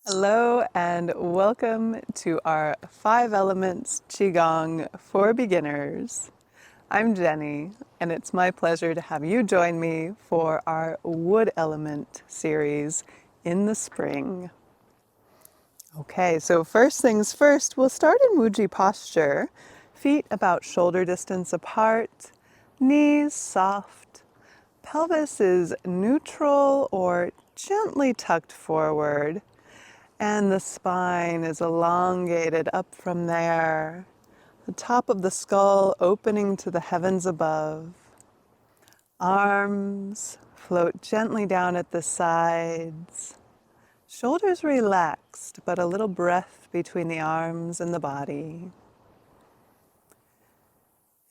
Hello and welcome to our 5 Elements Qigong for beginners. I'm Jennie and it's my pleasure to have you join me for our Wood Element series in the spring. Okay, so first things first, we'll start in Wuji posture. Feet about shoulder distance apart, knees soft, pelvis is neutral or gently tucked forward. And the spine is elongated up from there. The top of the skull opening to the heavens above. Arms float gently down at the sides. Shoulders relaxed, but a little breath between the arms and the body.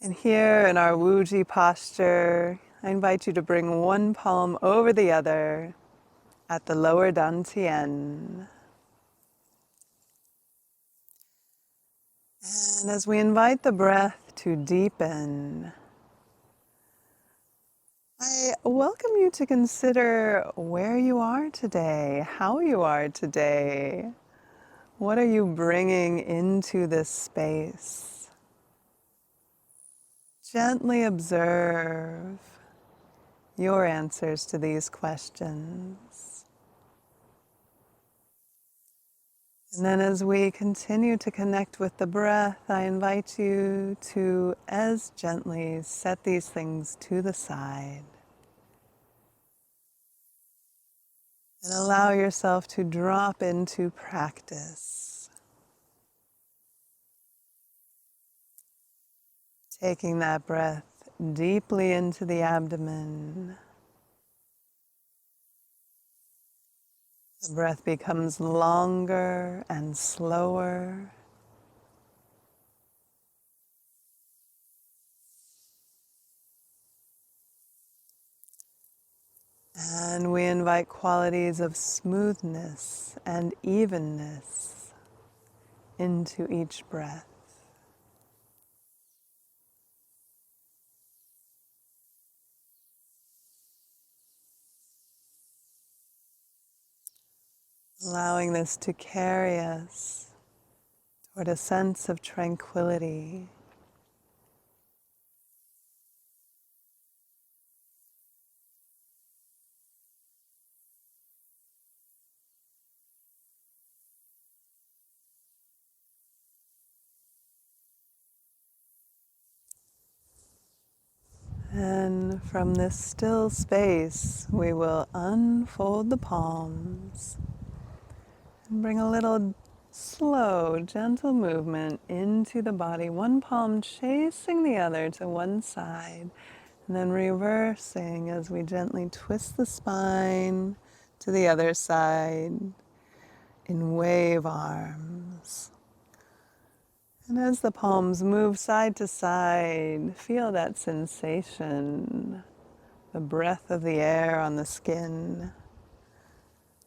And here in our Wuji posture, I invite you to bring one palm over the other at the lower dantian. And as we invite the breath to deepen, I welcome you to consider where you are today, how you are today. What are you bringing into this space? Gently observe your answers to these questions. And then as we continue to connect with the breath, I invite you to, as gently, set these things to the side. And allow yourself to drop into practice. Taking that breath deeply into the abdomen. The breath becomes longer and slower. And we invite qualities of smoothness and evenness into each breath. Allowing this to carry us toward a sense of tranquility. And from this still space, we will unfold the palms and bring a little slow, gentle movement into the body, one palm chasing the other to one side, and then reversing as we gently twist the spine to the other side in wave arms. And as the palms move side to side, feel that sensation, the breath of the air on the skin,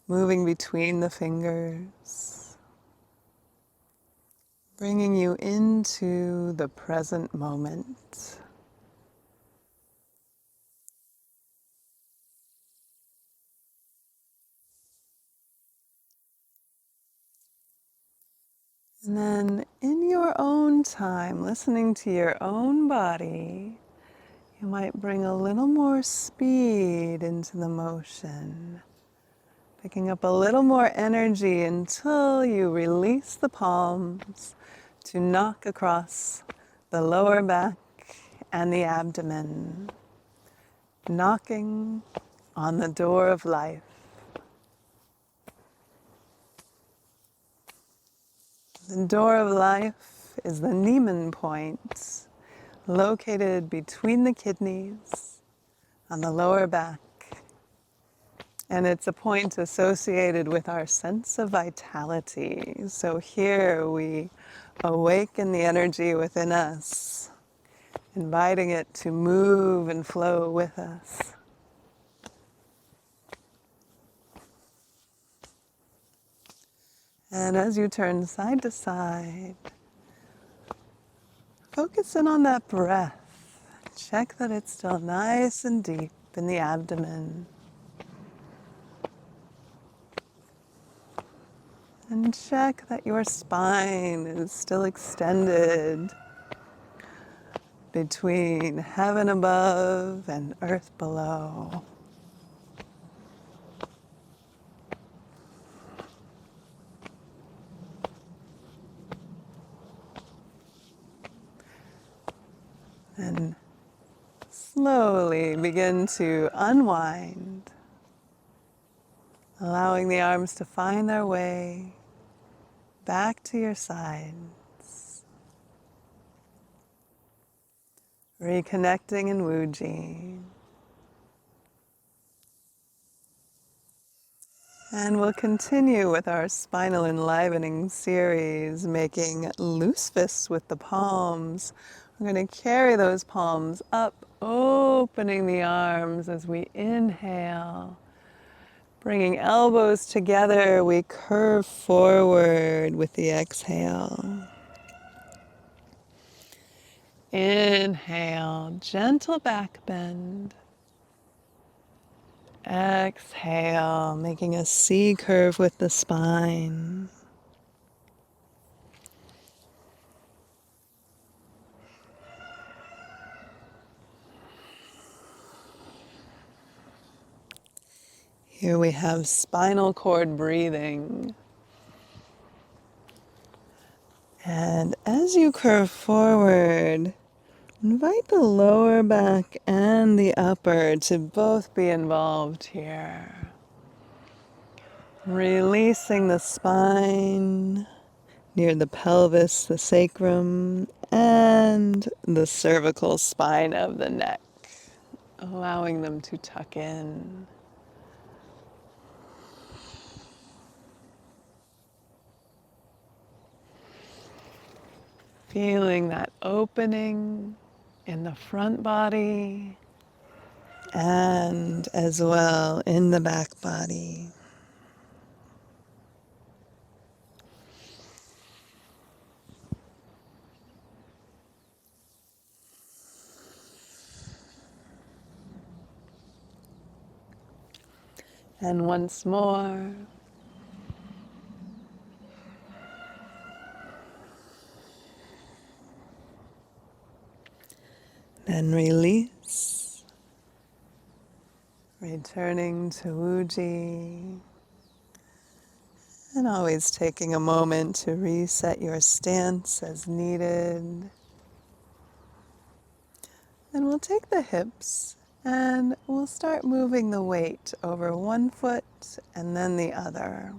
moving between the fingers, bringing you into the present moment. And then in your own time, listening to your own body, you might bring a little more speed into the motion, picking up a little more energy until you release the palms to knock across the lower back and the abdomen, knocking on the door of life. The door of life is the Niemann point, located between the kidneys on the lower back. And it's a point associated with our sense of vitality. So here we awaken the energy within us, inviting it to move and flow with us. And as you turn side to side, focus in on that breath. Check that it's still nice and deep in the abdomen. And check that your spine is still extended between heaven above and earth below. And slowly begin to unwind, allowing the arms to find their way back to your sides. Reconnecting in Wuji. And we'll continue with our spinal enlivening series, making loose fists with the palms. We're going to carry those palms up, opening the arms as we inhale. Bringing elbows together, we curve forward with the exhale. Inhale, gentle back bend. Exhale, making a C curve with the spine. Here we have spinal cord breathing. And as you curve forward, invite the lower back and the upper to both be involved here. Releasing the spine near the pelvis, the sacrum, and the cervical spine of the neck, allowing them to tuck in. Feeling that opening in the front body and as well in the back body. And once more. Then release. Returning to Wuji. And always taking a moment to reset your stance as needed. And we'll take the hips and we'll start moving the weight over one foot and then the other.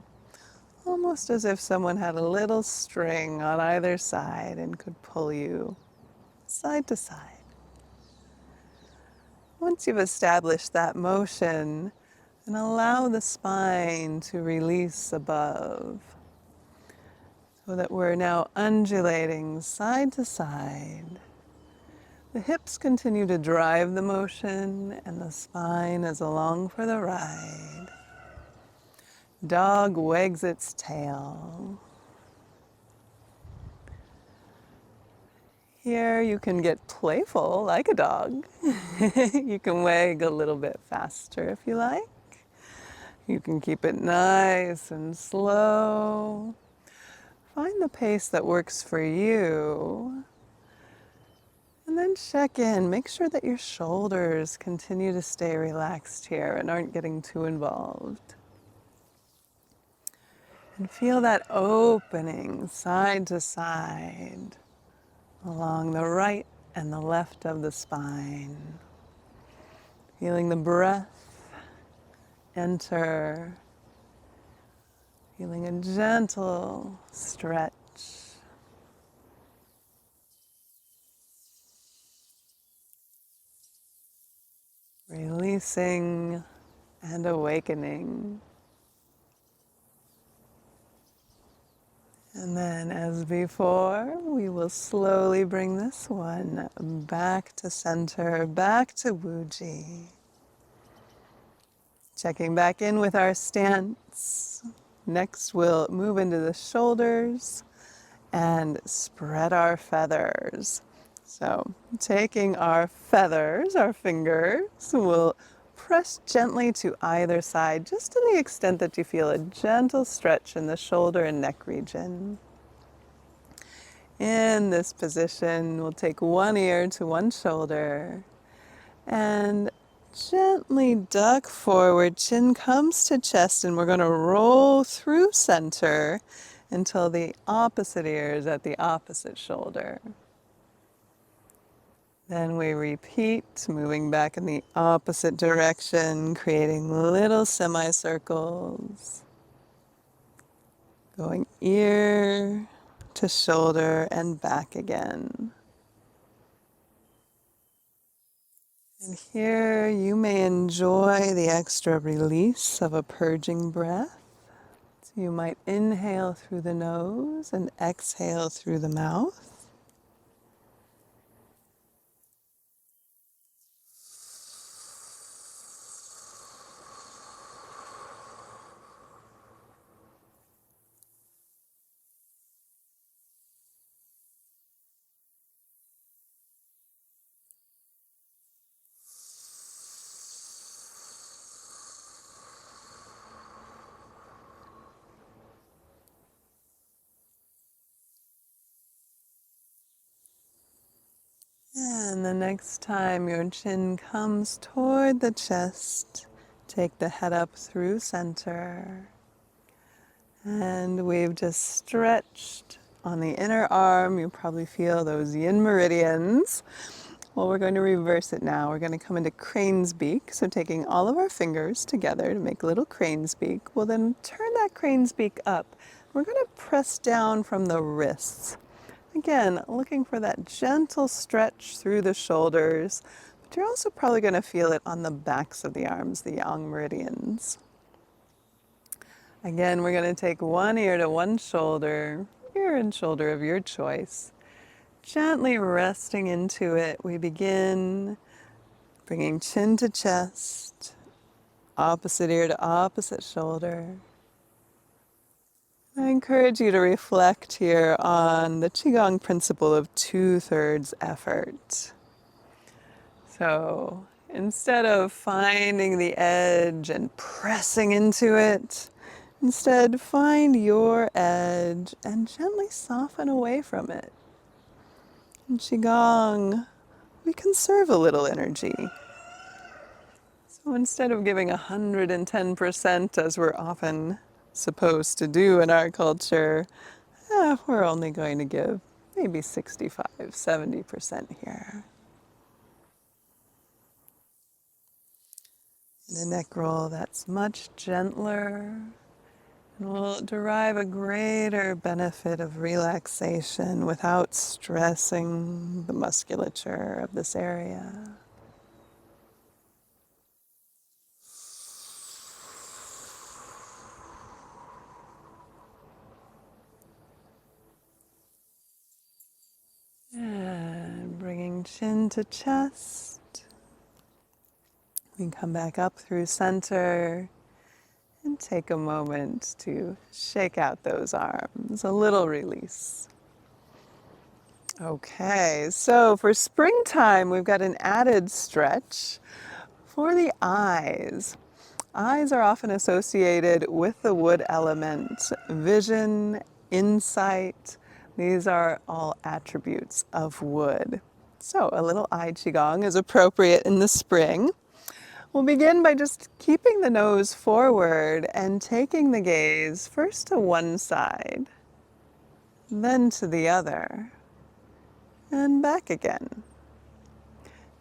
Almost as if someone had a little string on either side and could pull you side to side. Once you've established that motion, then allow the spine to release above so that we're now undulating side to side. The hips continue to drive the motion and the spine is along for the ride. Dog wags its tail. Here you can get playful like a dog. You can wag a little bit faster if you like. You can keep it nice and slow. Find the pace that works for you. And then check in. Make sure that your shoulders continue to stay relaxed here and aren't getting too involved. And feel that opening side to side along the right and the left of the spine. Feeling the breath enter. Feeling a gentle stretch. Releasing and awakening. And then, as before, we will slowly bring this one back to center, back to Wuji. Checking back in with our stance. Next, we'll move into the shoulders and spread our feathers. So, taking our feathers, our fingers, we'll press gently to either side, just to the extent that you feel a gentle stretch in the shoulder and neck region. In this position, we'll take one ear to one shoulder and gently duck forward. Chin comes to chest, and we're going to roll through center until the opposite ear is at the opposite shoulder. Then we repeat, moving back in the opposite direction, creating little semicircles, going ear to shoulder and back again. And here you may enjoy the extra release of a purging breath. So you might inhale through the nose and exhale through the mouth. And the next time your chin comes toward the chest, take the head up through center. And we've just stretched on the inner arm. You probably feel those yin meridians. Well, we're going to reverse it now. We're going to come into crane's beak. So taking all of our fingers together to make a little crane's beak, we'll then turn that crane's beak up. We're going to press down from the wrists. Again, looking for that gentle stretch through the shoulders, but you're also probably going to feel it on the backs of the arms, the yang meridians. Again, we're going to take one ear to one shoulder, ear and shoulder of your choice. Gently resting into it, we begin bringing chin to chest, opposite ear to opposite shoulder. I encourage you to reflect here on the Qigong principle of 2/3 effort. So instead of finding the edge and pressing into it, instead find your edge and gently soften away from it. In Qigong, we conserve a little energy. So instead of giving 110%, as we're often supposed to do in our culture, we're only going to give maybe 65, 70% here. In a neck roll that's much gentler, and will derive a greater benefit of relaxation without stressing the musculature of this area. And bringing chin to chest. We can come back up through center and take a moment to shake out those arms, a little release. Okay, so for springtime, we've got an added stretch for the eyes. Eyes are often associated with the wood element, vision, insight. These are all attributes of wood. So a little eye qigong is appropriate in the spring. We'll begin by just keeping the nose forward and taking the gaze first to one side, then to the other, and back again.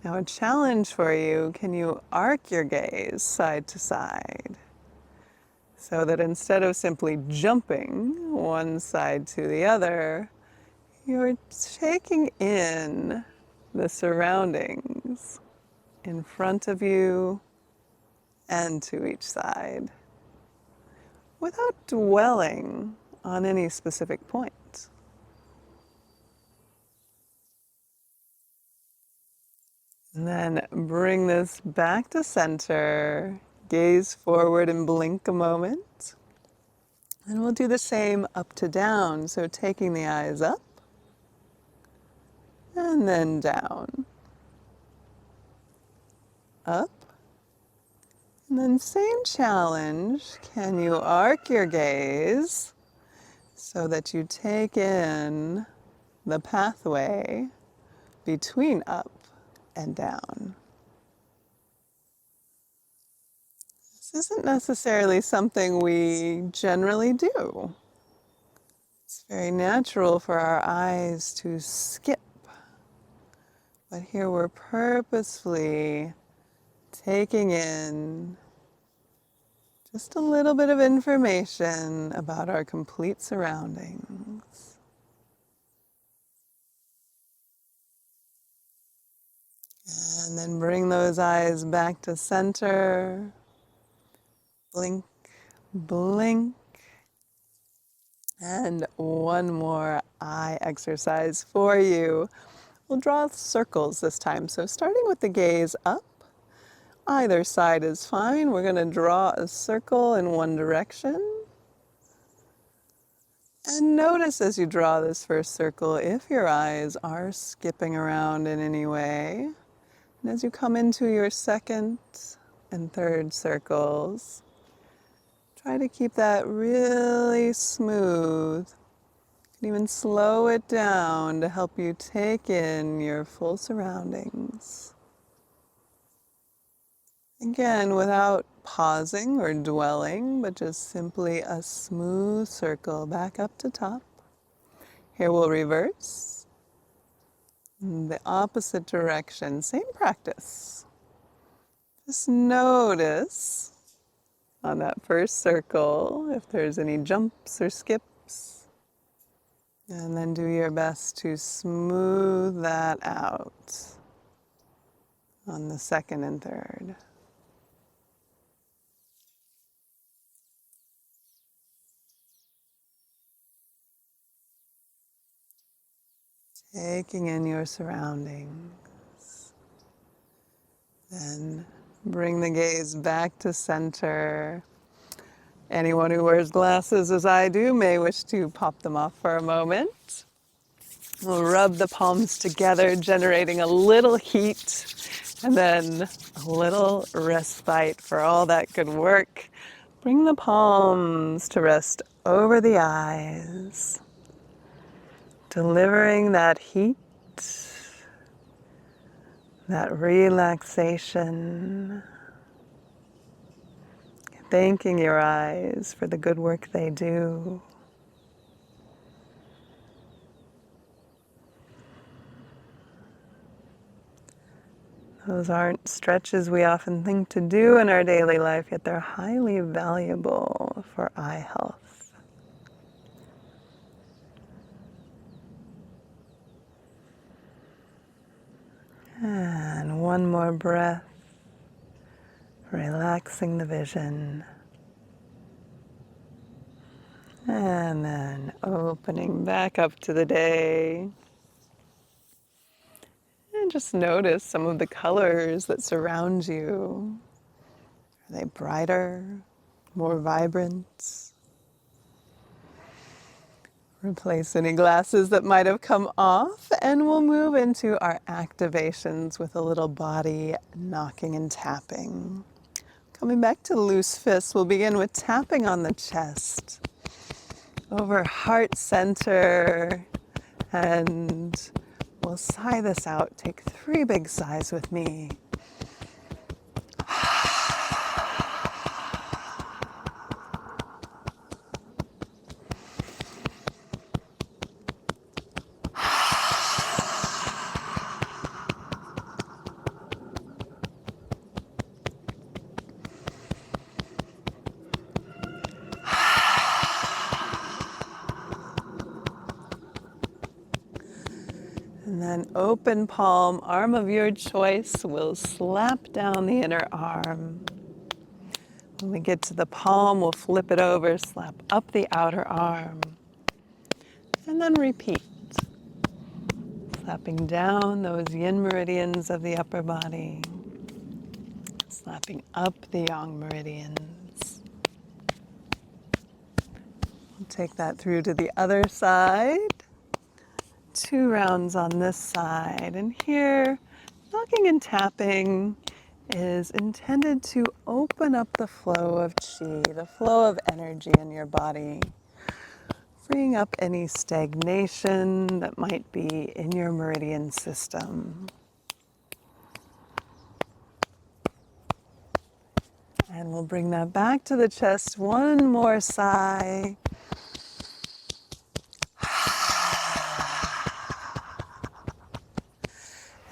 Now a challenge for you, can you arc your gaze side to side? So that instead of simply jumping one side to the other, you're taking in the surroundings in front of you and to each side without dwelling on any specific point. And then bring this back to center, gaze forward and blink a moment. And we'll do the same up to down, so taking the eyes up and then down, up And then same challenge, can you arc your gaze so that you take in the pathway between up and down? This isn't necessarily something we generally do. It's very natural for our eyes to skip, but here we're purposefully taking in just a little bit of information about our complete surroundings. And then bring those eyes back to center. Blink, blink. And one more eye exercise for you. We'll draw circles this time. So starting with the gaze up, either side is fine. We're going to draw a circle in one direction. And notice as you draw this first circle if your eyes are skipping around in any way. And as you come into your second and third circles, try to keep that really smooth. You can even slow it down to help you take in your full surroundings. Again, without pausing or dwelling, but just simply a smooth circle back up to top. Here we'll reverse. In the opposite direction, same practice. Just notice on that first circle if there's any jumps or skips. And then do your best to smooth that out on the second and third. Taking in your surroundings. Then bring the gaze back to center. Anyone who wears glasses, as I do, may wish to pop them off for a moment. We'll rub the palms together, generating a little heat, and then a little respite for all that good work. Bring the palms to rest over the eyes, delivering that heat, that relaxation. Thanking your eyes for the good work they do. Those aren't stretches we often think to do in our daily life, yet they're highly valuable for eye health. And one more breath, relaxing the vision. And then opening back up to the day. And just notice some of the colors that surround you. Are they brighter, more vibrant? Replace any glasses that might have come off, and we'll move into our activations with a little body knocking and tapping. Coming back to loose fists, we'll begin with tapping on the chest, over heart center, and we'll sigh this out. Take 3 big sighs with me. And then open palm, arm of your choice, will slap down the inner arm. When we get to the palm, we'll flip it over, slap up the outer arm. And then repeat. Slapping down those yin meridians of the upper body. Slapping up the yang meridians. We'll take that through to the other side. 2 rounds on this side. And here, knocking and tapping is intended to open up the flow of qi, the flow of energy in your body, freeing up any stagnation that might be in your meridian system. And we'll bring that back to the chest. One more sigh.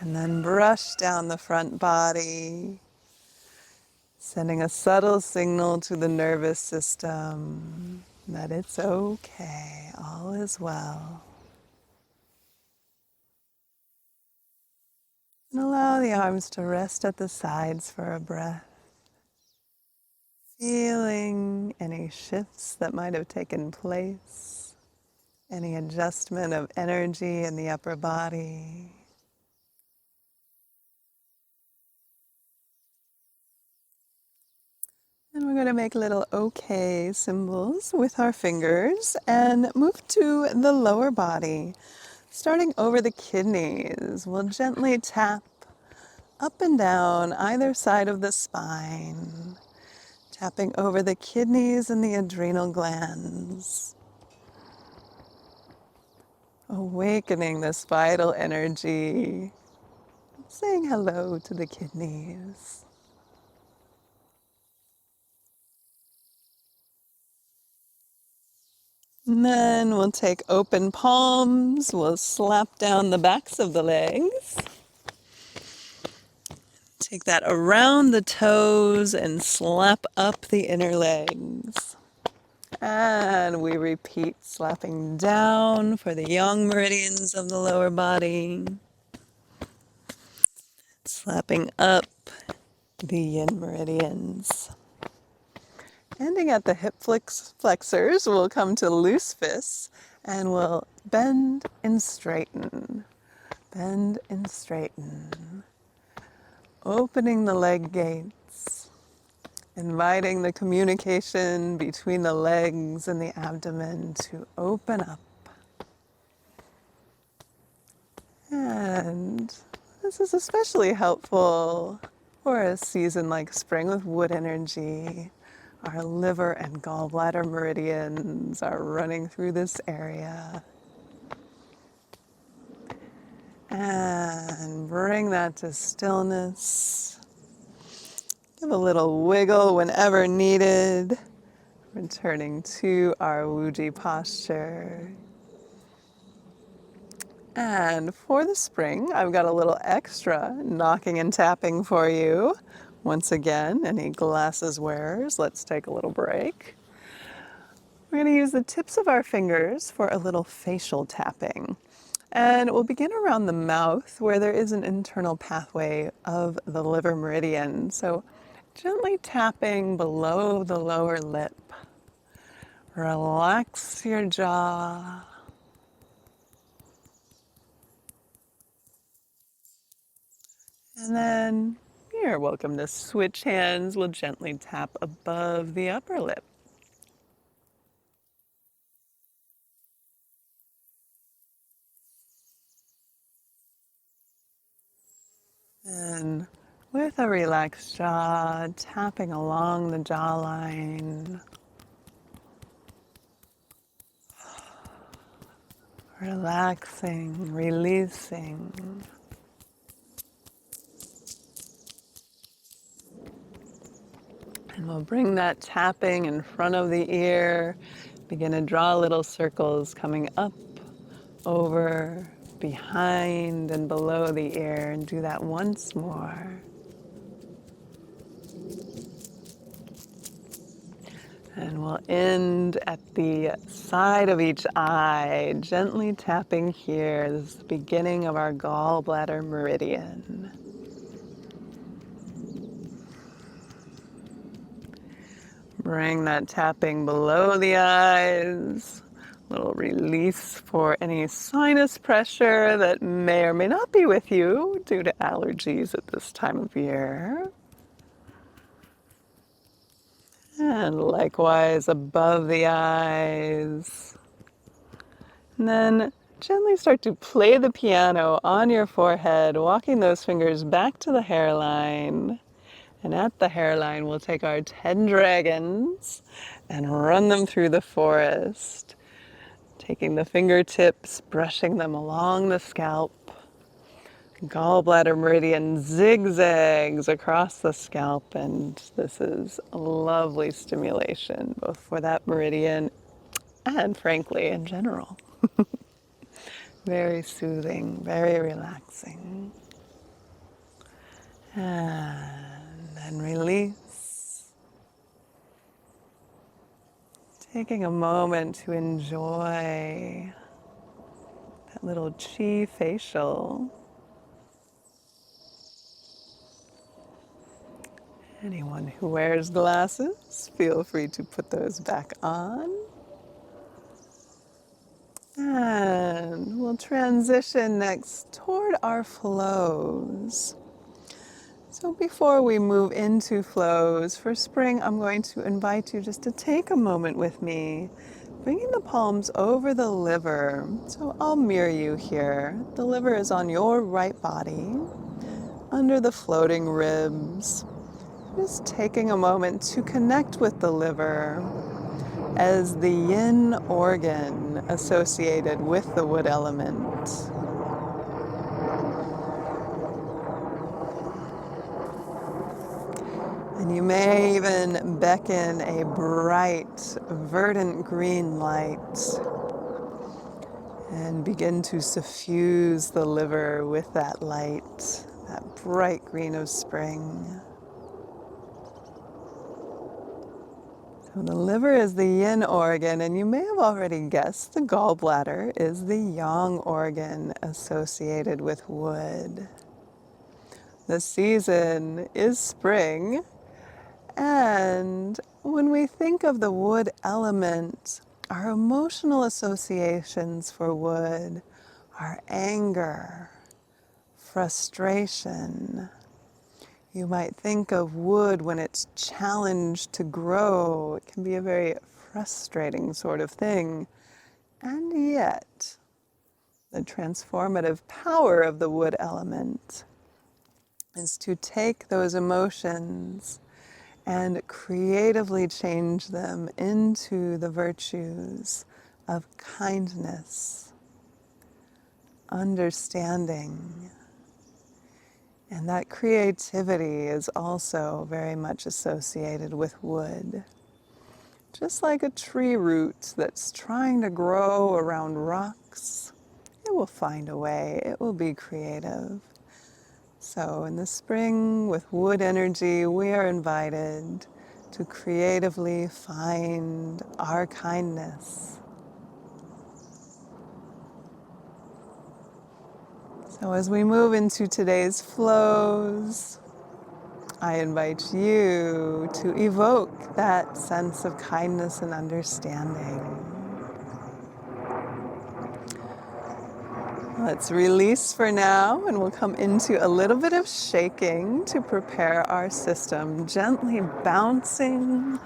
And then brush down the front body, sending a subtle signal to the nervous system that it's okay, all is well. And allow the arms to rest at the sides for a breath, feeling any shifts that might have taken place, any adjustment of energy in the upper body. And we're going to make little okay symbols with our fingers and move to the lower body. Starting over the kidneys, we'll gently tap up and down either side of the spine, tapping over the kidneys and the adrenal glands, awakening this vital energy, saying hello to the kidneys. And then we'll take open palms, we'll slap down the backs of the legs. Take that around the toes and slap up the inner legs. And we repeat, slapping down for the yang meridians of the lower body. Slapping up the yin meridians. Ending at the hip flexors, we'll come to loose fists and we'll bend and straighten. Bend and straighten. Opening the leg gates. Inviting the communication between the legs and the abdomen to open up. And this is especially helpful for a season like spring with wood energy. Our liver and gallbladder meridians are running through this area. And bring that to stillness. Give a little wiggle whenever needed. Returning to our Wuji posture. And for the spring, I've got a little extra knocking and tapping for you. Once again, any glasses wearers, let's take a little break. We're going to use the tips of our fingers for a little facial tapping. And we'll begin around the mouth where there is an internal pathway of the liver meridian. So gently tapping below the lower lip. Relax your jaw. And then you're welcome to switch hands. We'll gently tap above the upper lip. And with a relaxed jaw, tapping along the jawline. Relaxing, releasing. And we'll bring that tapping in front of the ear. Begin to draw little circles coming up, over, behind, and below the ear. And do that once more. And we'll end at the side of each eye, gently tapping here. This is the beginning of our gallbladder meridian. Bring that tapping below the eyes. A little release for any sinus pressure that may or may not be with you due to allergies at this time of year. And likewise above the eyes. And then gently start to play the piano on your forehead, walking those fingers back to the hairline. And at the hairline, we'll take our 10 dragons and run them through the forest, taking the fingertips, brushing them along the scalp. Gallbladder meridian zigzags across the scalp, and this is a lovely stimulation, both for that meridian and, frankly, in general. Very soothing, very relaxing. And then release. Taking a moment to enjoy that little chi facial. Anyone who wears glasses, feel free to put those back on. And we'll transition next toward our flows. So before we move into flows for spring, I'm going to invite you just to take a moment with me, bringing the palms over the liver. So I'll mirror you here. The liver is on your right body, under the floating ribs. Just taking a moment to connect with the liver as the yin organ associated with the wood element. And you may even beckon a bright, verdant green light and begin to suffuse the liver with that light, that bright green of spring. So the liver is the yin organ, and you may have already guessed the gallbladder is the yang organ associated with wood. The season is spring, and when we think of the wood element, our emotional associations for wood are anger, frustration. You might think of wood when it's challenged to grow. It can be a very frustrating sort of thing. And yet, the transformative power of the wood element is to take those emotions and creatively change them into the virtues of kindness, understanding. And that creativity is also very much associated with wood. Just like a tree root that's trying to grow around rocks, it will find a way, it will be creative. So in the spring, with wood energy, we are invited to creatively find our kindness. So as we move into today's flows, I invite you to evoke that sense of kindness and understanding. Let's release for now, and we'll come into a little bit of shaking to prepare our system, gently bouncing,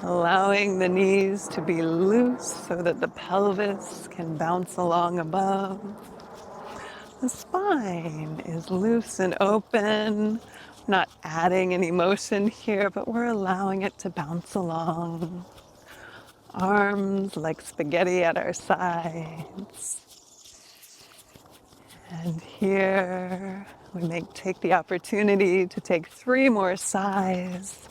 allowing the knees to be loose so that the pelvis can bounce along above. The spine is loose and open. We're not adding any motion here, but we're allowing it to bounce along. Arms like spaghetti at our sides. And here we may take the opportunity to take 3 more sighs.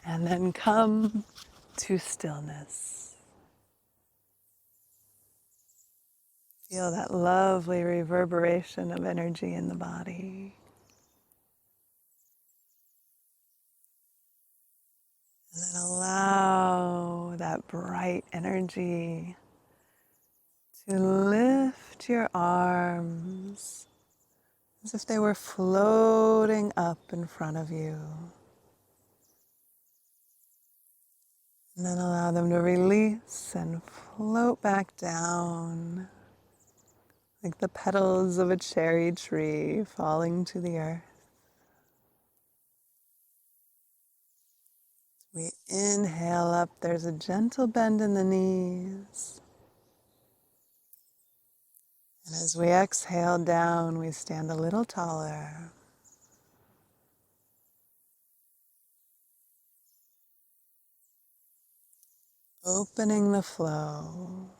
And then come to stillness. Feel that lovely reverberation of energy in the body. And then allow that bright energy to lift your arms as if they were floating up in front of you. And then allow them to release and float back down like the petals of a cherry tree falling to the earth. We inhale up, there's a gentle bend in the knees. And as we exhale down, we stand a little taller. Opening the flow.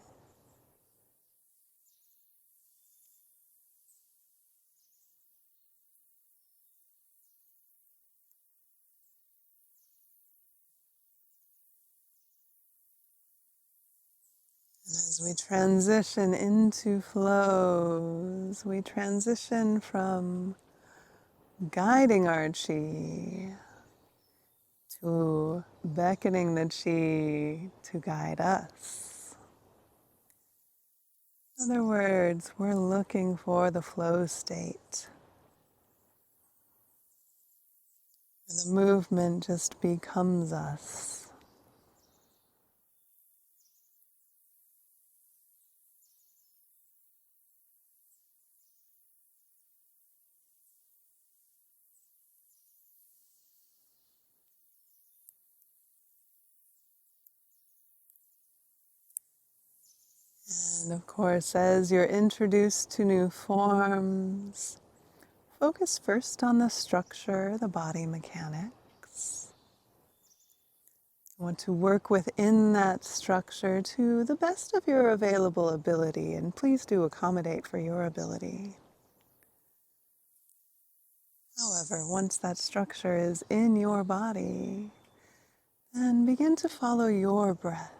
And as we transition into flows, we transition from guiding our chi to beckoning the chi to guide us. In other words, we're looking for the flow state. The movement just becomes us. And of course, as you're introduced to new forms, focus first on the structure, the body mechanics. You want to work within that structure to the best of your available ability, and please do accommodate for your ability. However, once that structure is in your body, then begin to follow your breath.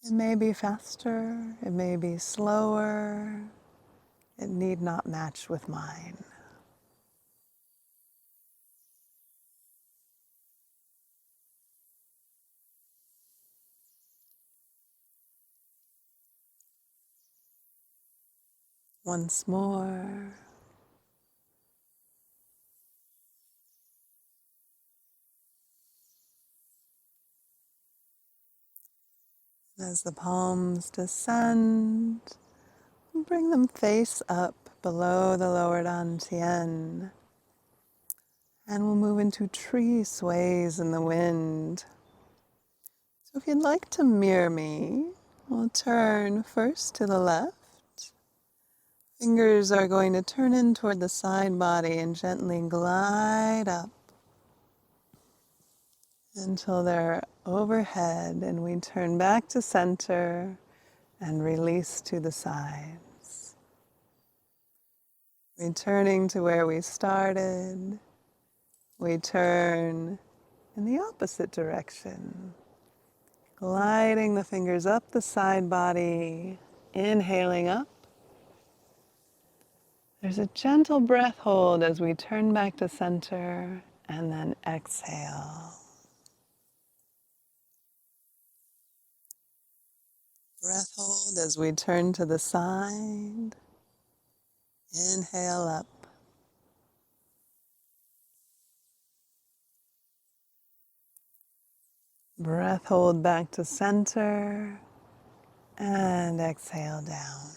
It may be faster, it may be slower, it need not match with mine. Once more. As the palms descend, bring them face up below the lower dantian. And we'll move into tree sways in the wind. So if you'd like to mirror me, we'll turn first to the left. Fingers are going to turn in toward the side body and gently glide up until they're overhead, and we turn back to center and release to the sides. Returning to where we started, we turn in the opposite direction, gliding the fingers up the side body, inhaling up. There's a gentle breath hold as we turn back to center, and then exhale. Breath hold as we turn to the side. Inhale up. Breath hold back to center, and exhale down.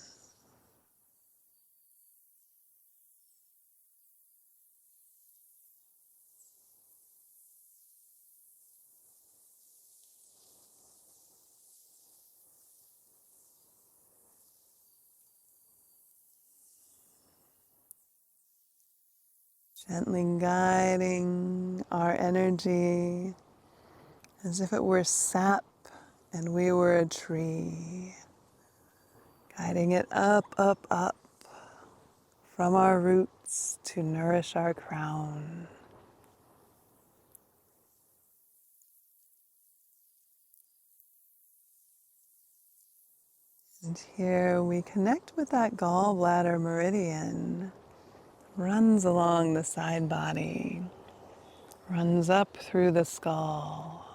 Gently guiding our energy as if it were sap and we were a tree. Guiding it up, up, up from our roots to nourish our crown. And here we connect with that gallbladder meridian. Runs along the side body. Runs up through the skull.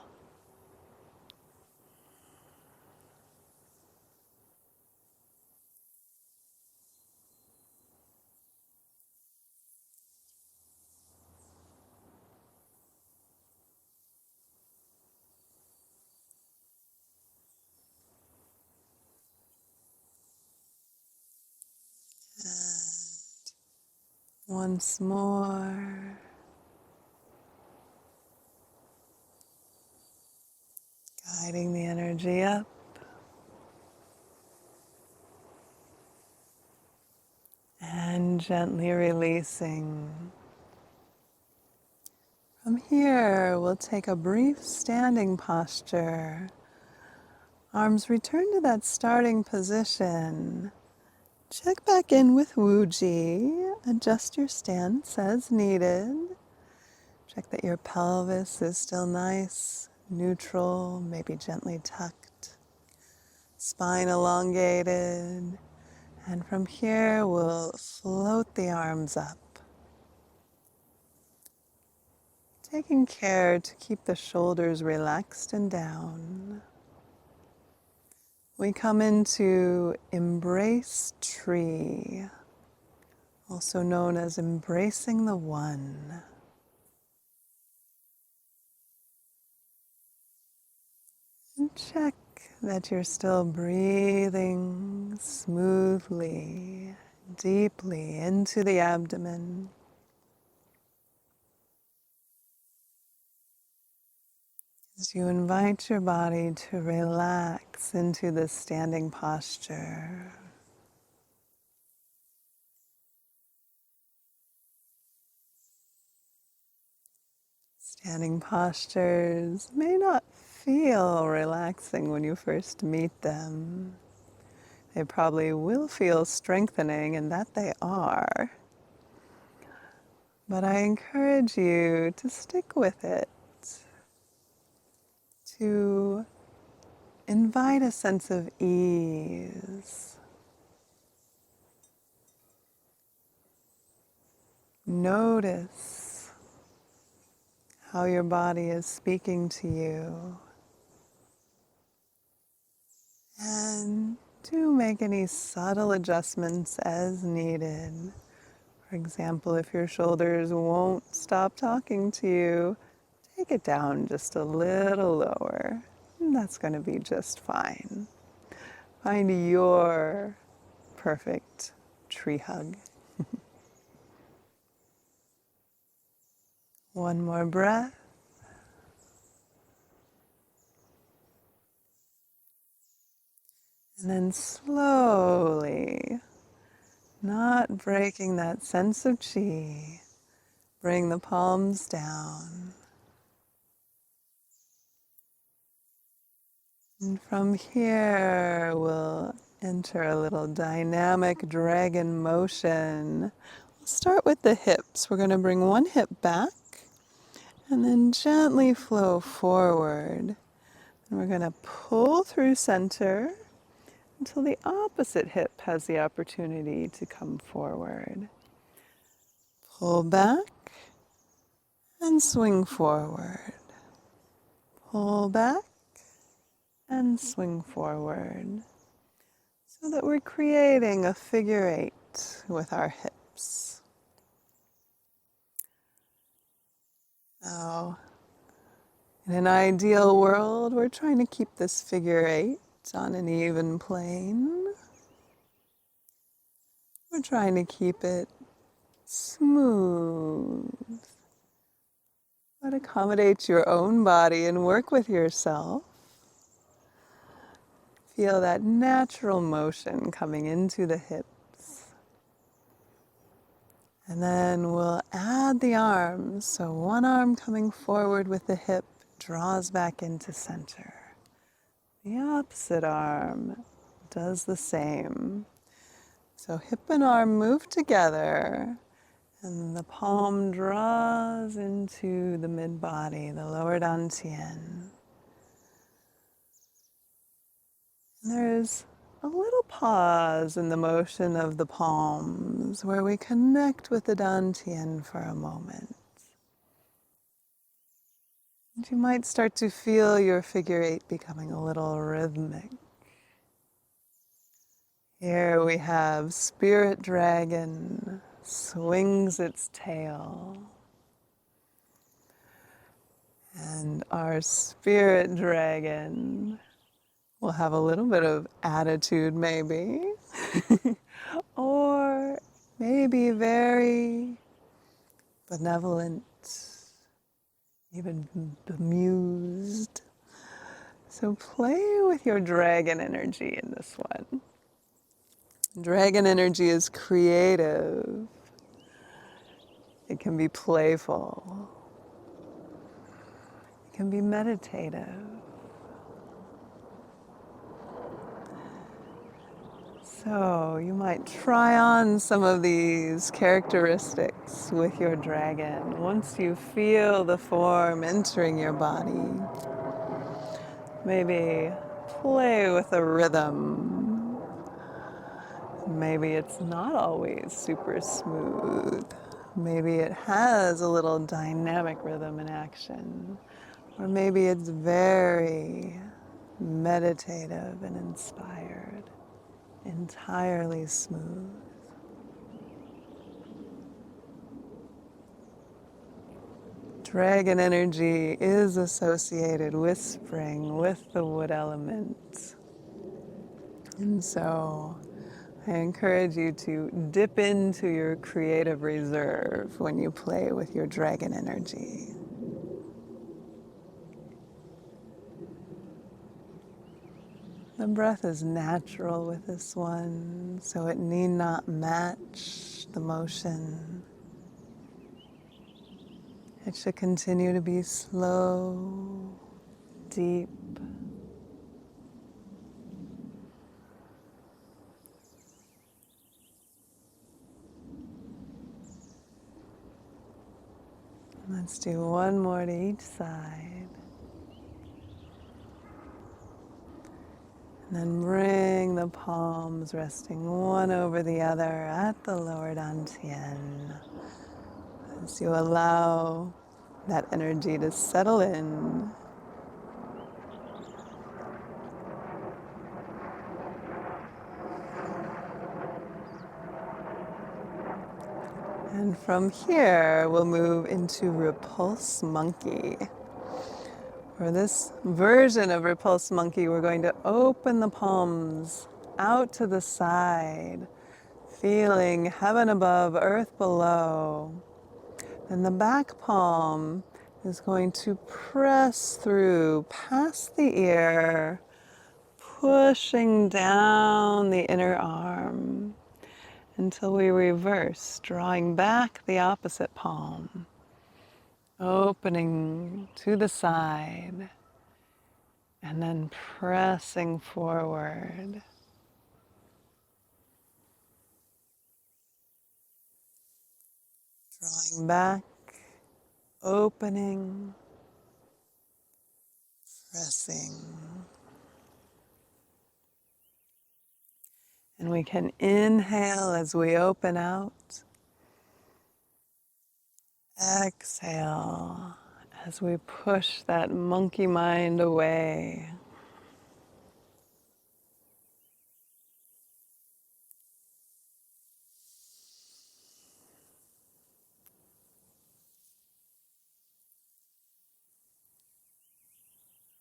Once more, guiding the energy up and gently releasing. From here, we'll take a brief standing posture. Arms return to that starting position. Check back in with Wuji. Adjust your stance as needed. Check that your pelvis is still nice, neutral, maybe gently tucked. Spine elongated. And from here, we'll float the arms up. Taking care to keep the shoulders relaxed and down. We come into Embrace Tree, also known as Embracing the One. And check that you're still breathing smoothly, deeply into the abdomen. As you invite your body to relax into this standing posture. Standing postures may not feel relaxing when you first meet them. They probably will feel strengthening, and that they are. But I encourage you to stick with it, to invite a sense of ease. Notice how your body is speaking to you. And do make any subtle adjustments as needed. For example, if your shoulders won't stop talking to you, take it down just a little lower. And that's going to be just fine. Find your perfect tree hug. One more breath. And then slowly, not breaking that sense of chi, bring the palms down. And from here, we'll enter a little dynamic dragon motion. We'll start with the hips. We're going to bring one hip back and then gently flow forward. And we're going to pull through center until the opposite hip has the opportunity to come forward. Pull back and swing forward. Pull back and swing forward. So that we're creating a figure eight with our hips. Now, in an ideal world, we're trying to keep this figure eight on an even plane. We're trying to keep it smooth, but accommodate your own body and work with yourself. Feel that natural motion coming into the hips. And then we'll add the arms. So one arm coming forward with the hip draws back into center. The opposite arm does the same. So hip and arm move together, and the palm draws into the mid-body, the lower dantian. And there's a little pause in the motion of the palms where we connect with the dantian for a moment. And you might start to feel your figure eight becoming a little rhythmic. Here we have Spirit Dragon swings its tail. And our Spirit Dragon will have a little bit of attitude maybe. Or maybe very benevolent, even bemused. So play with your dragon energy in this one. Dragon energy is creative. It can be playful. It can be meditative. So you might try on some of these characteristics with your dragon. Once you feel the form entering your body, maybe play with a rhythm. Maybe it's not always super smooth. Maybe it has a little dynamic rhythm in action. Or maybe it's very meditative and inspired, entirely smooth. Dragon energy is associated with spring, with the wood element. And so I encourage you to dip into your creative reserve when you play with your dragon energy. The breath is natural with this one, so it need not match the motion. It should continue to be slow, deep. Let's do one more to each side. And then bring the palms resting one over the other at the lower dantian. As you allow that energy to settle in. And from here, we'll move into Repulse Monkey. For this version of Repulse Monkey, we're going to open the palms out to the side, feeling heaven above, earth below. And the back palm is going to press through past the ear, pushing down the inner arm until we reverse, drawing back the opposite palm, opening to the side, and then pressing forward. Drawing back, opening, pressing. And we can inhale as we open out. Exhale as we push that monkey mind away.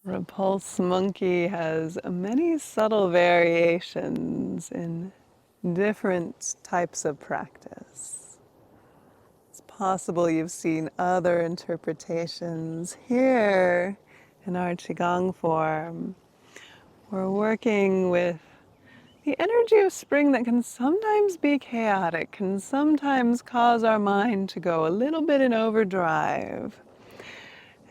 Repulse Monkey has many subtle variations in different types of practice. It's possible you've seen other interpretations. Here in our Qigong form, we're working with the energy of spring that can sometimes be chaotic, can sometimes cause our mind to go a little bit in overdrive.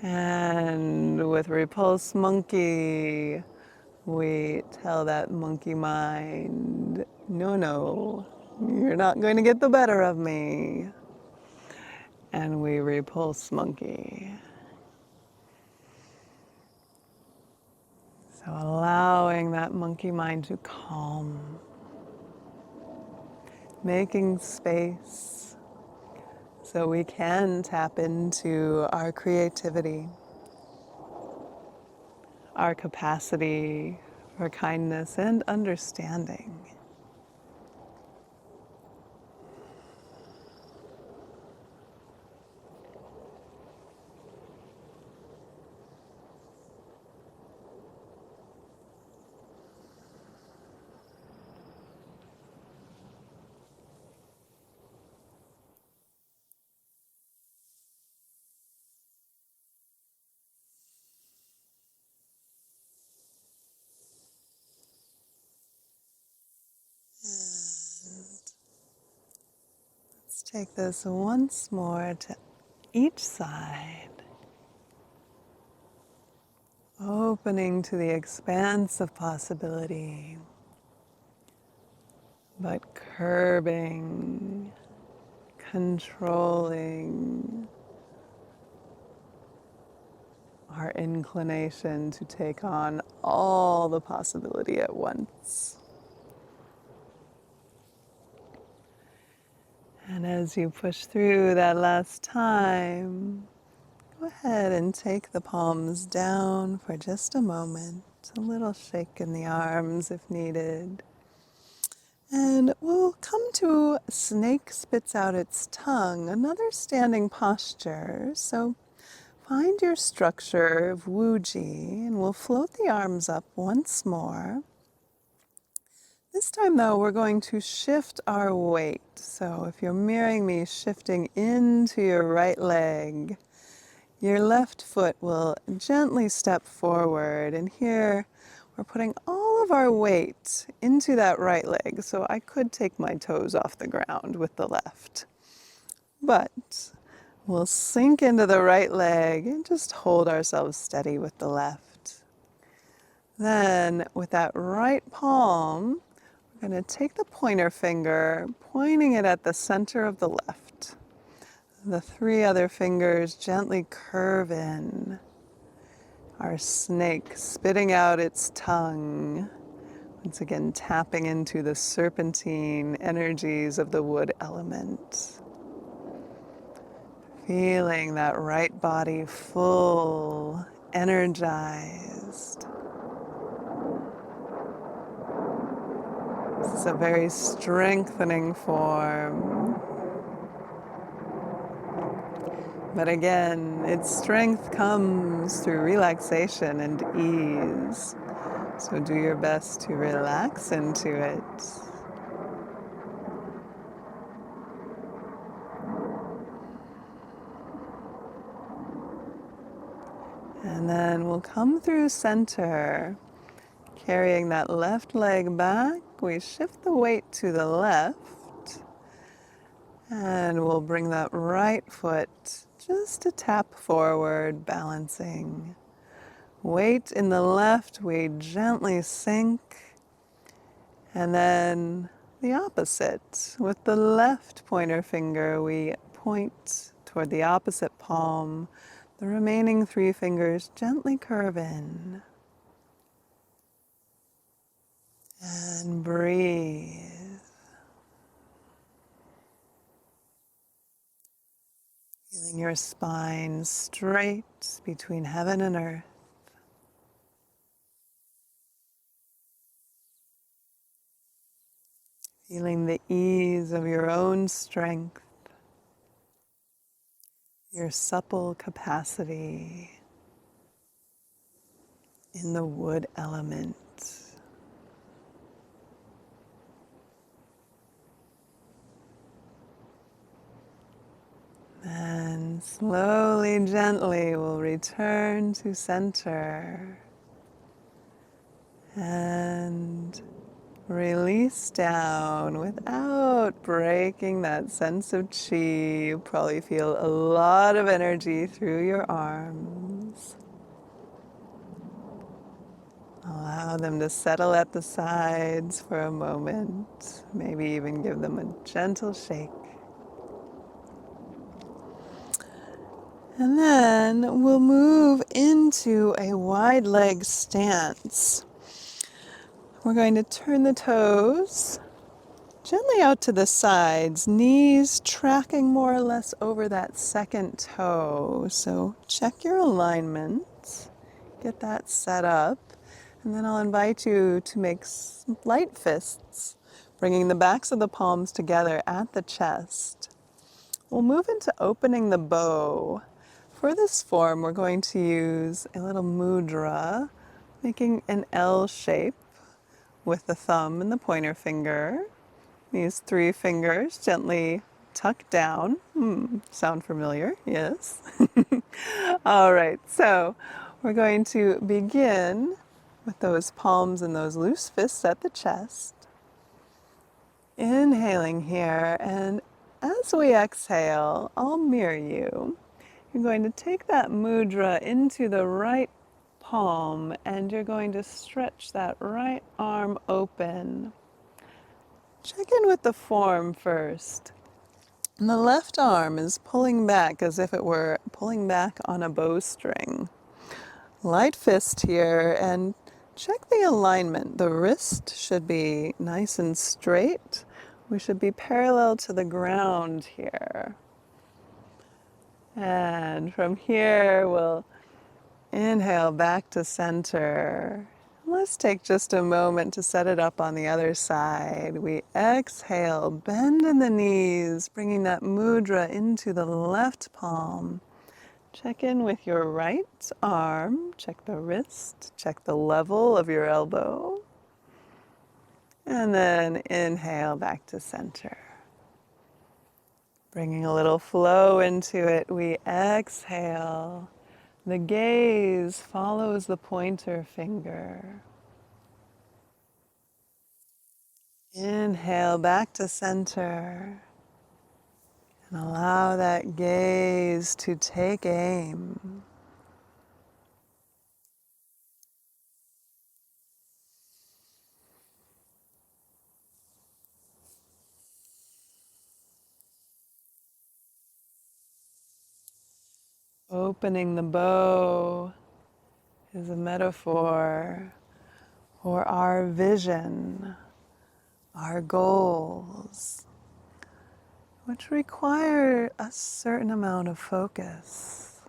And with Repulse Monkey, we tell that monkey mind, no, you're not going to get the better of me. And we repulse monkey. So allowing that monkey mind to calm, making space so we can tap into our creativity, our capacity for kindness and understanding. Take this once more to each side, opening to the expanse of possibility, but curbing, controlling our inclination to take on all the possibility at once. And as you push through that last time, go ahead and take the palms down for just a moment, a little shake in the arms if needed. And we'll come to snake spits out its tongue, another standing posture. So find your structure of Wuji, and we'll float the arms up once more. This time, though, we're going to shift our weight. So if you're mirroring me, shifting into your right leg, your left foot will gently step forward. And here, we're putting all of our weight into that right leg. So I could take my toes off the ground with the left. But we'll sink into the right leg and just hold ourselves steady with the left. Then, with that right palm, we're going to take the pointer finger, pointing it at the center of the left. The three other fingers gently curve in. Our snake spitting out its tongue. Once again, tapping into the serpentine energies of the wood element. Feeling that right body full, energized. This is a very strengthening form. But again, its strength comes through relaxation and ease. So do your best to relax into it. And then we'll come through center, carrying that left leg back. We shift the weight to the left. And we'll bring that right foot just a tap forward, balancing. Weight in the left, we gently sink. And then the opposite. With the left pointer finger, we point toward the opposite palm. The remaining three fingers gently curve in. And breathe. Feeling your spine straight between heaven and earth. Feeling the ease of your own strength, your supple capacity in the wood element. And slowly, gently, we'll return to center and release down without breaking that sense of qi. You probably feel a lot of energy through your arms. Allow them to settle at the sides for a moment. Maybe even give them a gentle shake. And then we'll move into a wide leg stance. We're going to turn the toes gently out to the sides, knees tracking more or less over that second toe. So check your alignment, get that set up, and then I'll invite you to make light fists, bringing the backs of the palms together at the chest. We'll move into opening the bow. For this form, we're going to use a little mudra, making an L shape with the thumb and the pointer finger. These three fingers gently tuck down. Sound familiar? Yes. All right, so we're going to begin with those palms and those loose fists at the chest. Inhaling here, and as we exhale, I'll mirror you. You're going to take that mudra into the right palm and you're going to stretch that right arm open. Check in with the form first. And the left arm is pulling back as if it were pulling back on a bowstring. Light fist here, and check the alignment. The wrist should be nice and straight. We should be parallel to the ground here. And from here, we'll inhale back to center. Let's take just a moment to set it up on the other side. We exhale, bend in the knees, bringing that mudra into the left palm. Check in with your right arm, check the wrist, check the level of your elbow. And then inhale back to center. Bringing a little flow into it, we exhale. The gaze follows the pointer finger. Inhale back to center. And allow that gaze to take aim. Opening the bow is a metaphor for our vision, our goals, which require a certain amount of focus.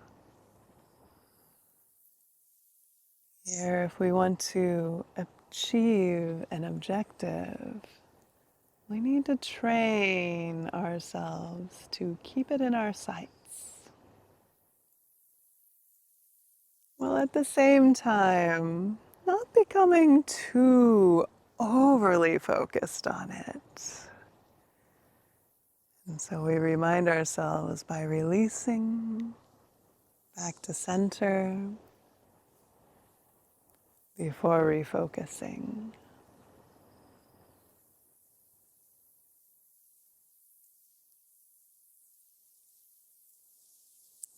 Here, if we want to achieve an objective, we need to train ourselves to keep it in our sights. While at the same time, not becoming too overly focused on it. And so we remind ourselves by releasing back to center before refocusing.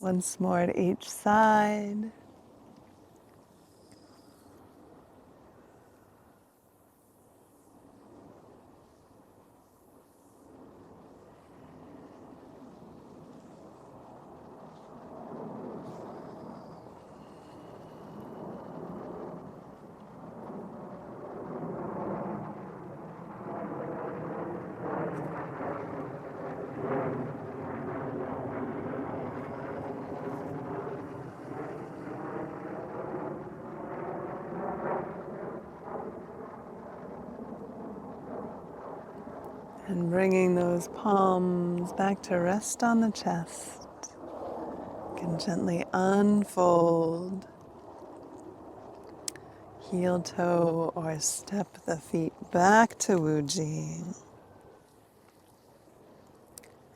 Once more at each side. And bringing those palms back to rest on the chest. You can gently unfold, heel toe or step the feet back to Wuji.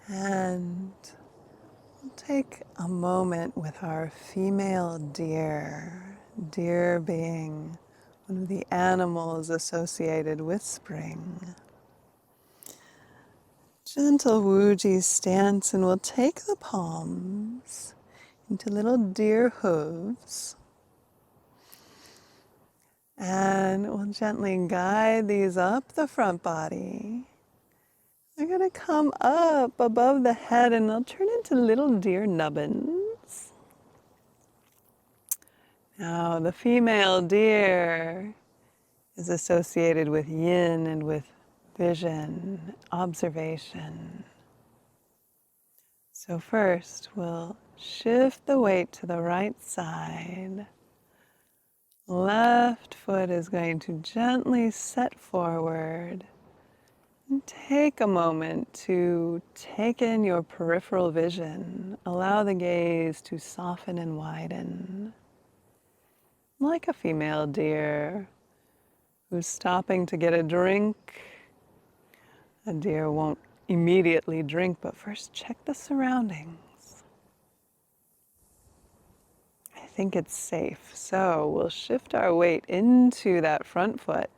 And we'll take a moment with our female deer. Deer being one of the animals associated with spring. Gentle Wuji stance, and we'll take the palms into little deer hooves. And we'll gently guide these up the front body. They're going to come up above the head and they'll turn into little deer nubbins. Now, the female deer is associated with yin and with vision, observation. So first, we'll shift the weight to the right side. Left foot is going to gently set forward. And take a moment to take in your peripheral vision. Allow the gaze to soften and widen. Like a female deer who's stopping to get a drink. A deer won't immediately drink, but first check the surroundings. I think it's safe, so we'll shift our weight into that front foot,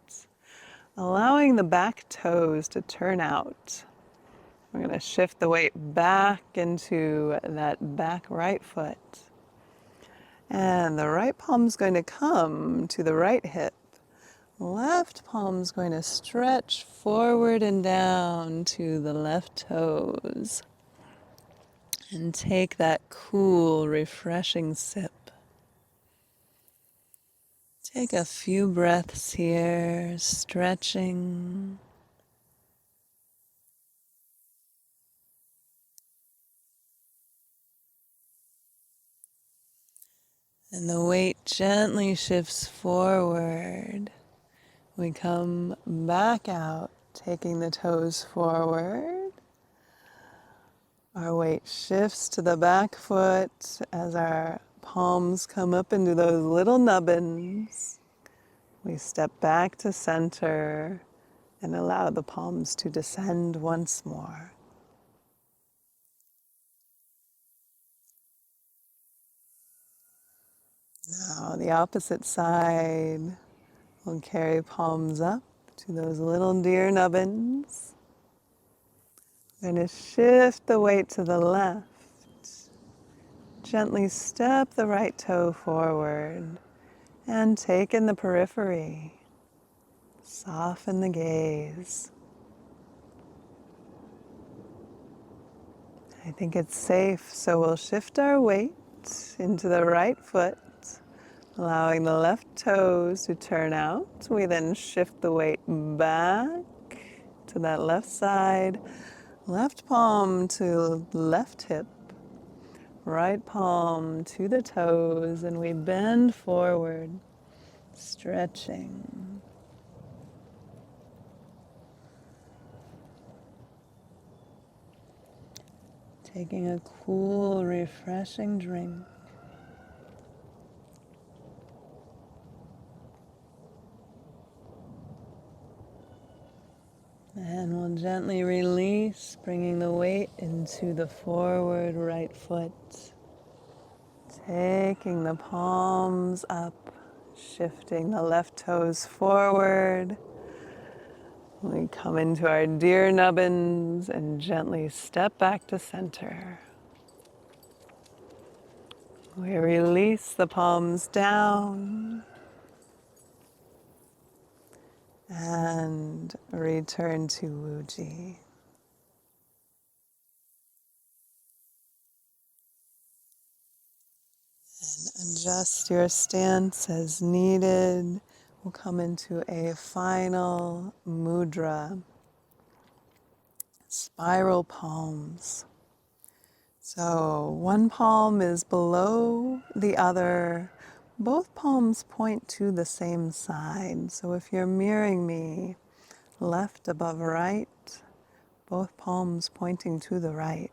allowing the back toes to turn out. We're going to shift the weight back into that back right foot. And the right palm's going to come to the right hip. Left palm's going to stretch forward and down to the left toes. And take that cool, refreshing sip. Take a few breaths here, stretching. And the weight gently shifts forward. We come back out, taking the toes forward. Our weight shifts to the back foot as our palms come up into those little nubbins. We step back to center and allow the palms to descend once more. Now the opposite side, we'll carry palms up to those little deer nubbins. We're going to shift the weight to the left. Gently step the right toe forward and take in the periphery. Soften the gaze. I think it's safe, so we'll shift our weight into the right foot, allowing the left toes to turn out. We then shift the weight back to that left side, left palm to left hip, right palm to the toes, and we bend forward, stretching. Taking a cool, refreshing drink. And we'll gently release, bringing the weight into the forward right foot. Taking the palms up, shifting the left toes forward. We come into our deer nubbins and gently step back to center. We release the palms down and return to Wuji. Adjust your stance as needed. We'll come into a final mudra, spiral palms. So one palm is below the other. Both palms point to the same side. So if you're mirroring me, left above right, both palms pointing to the right.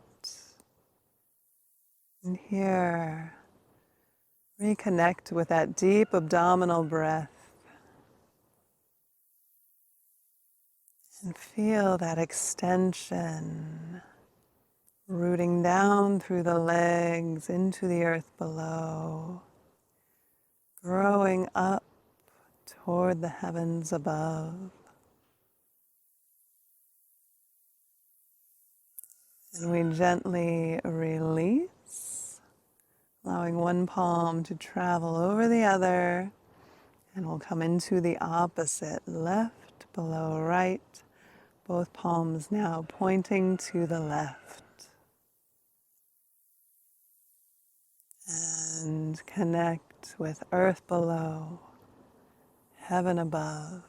And here, reconnect with that deep abdominal breath and feel that extension rooting down through the legs into the earth below, growing up toward the heavens above. And we gently release, allowing one palm to travel over the other, and we'll come into the opposite, left below right, both palms now pointing to the left. And connect with earth below, heaven above,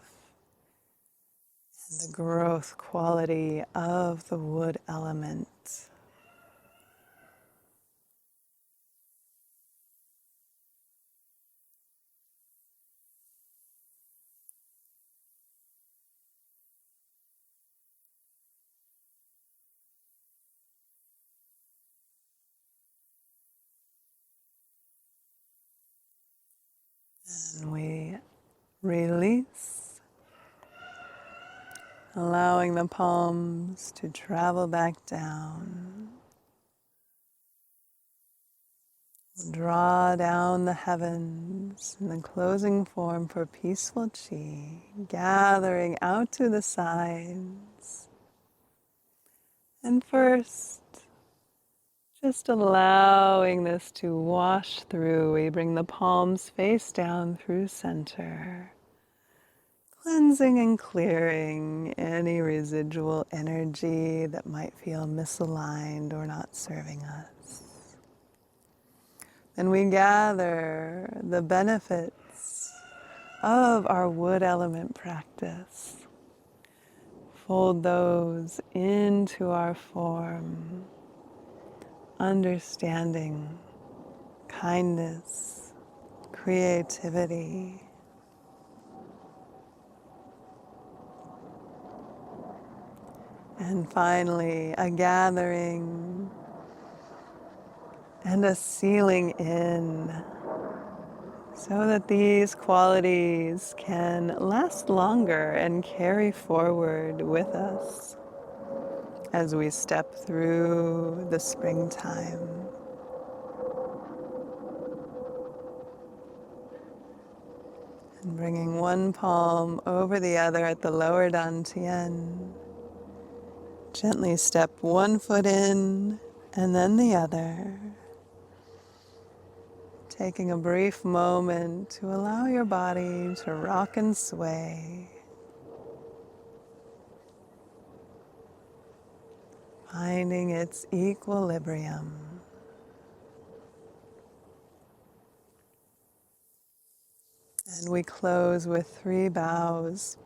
and the growth quality of the wood element. And we release, allowing the palms to travel back down. Draw down the heavens in the closing form for peaceful chi, gathering out to the sides. And first, just allowing this to wash through, we bring the palms face down through center, cleansing and clearing any residual energy that might feel misaligned or not serving us. And we gather the benefits of our wood element practice. Fold those into our form, understanding, kindness, creativity. And finally, a gathering and a sealing in so that these qualities can last longer and carry forward with us as we step through the springtime. And bringing one palm over the other at the lower dantian. Gently step one foot in and then the other. Taking a brief moment to allow your body to rock and sway. Finding its equilibrium. And we close with 3 bows.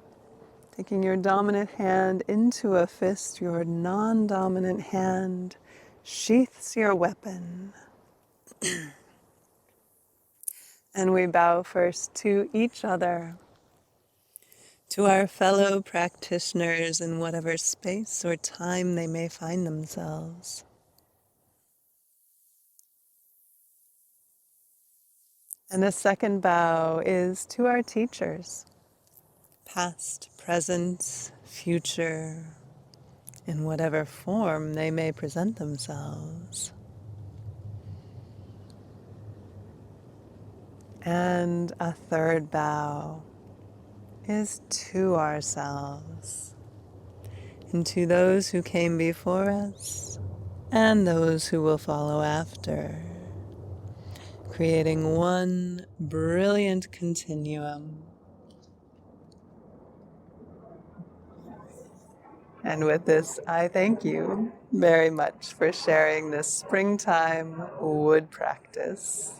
Taking your dominant hand into a fist, your non-dominant hand sheaths your weapon. And we bow first to each other, to our fellow practitioners in whatever space or time they may find themselves. And the second bow is to our teachers, past, present, future, in whatever form they may present themselves. And a third bow is to ourselves, and to those who came before us, and those who will follow after, creating one brilliant continuum. And with this, I thank you very much for sharing this springtime wood practice.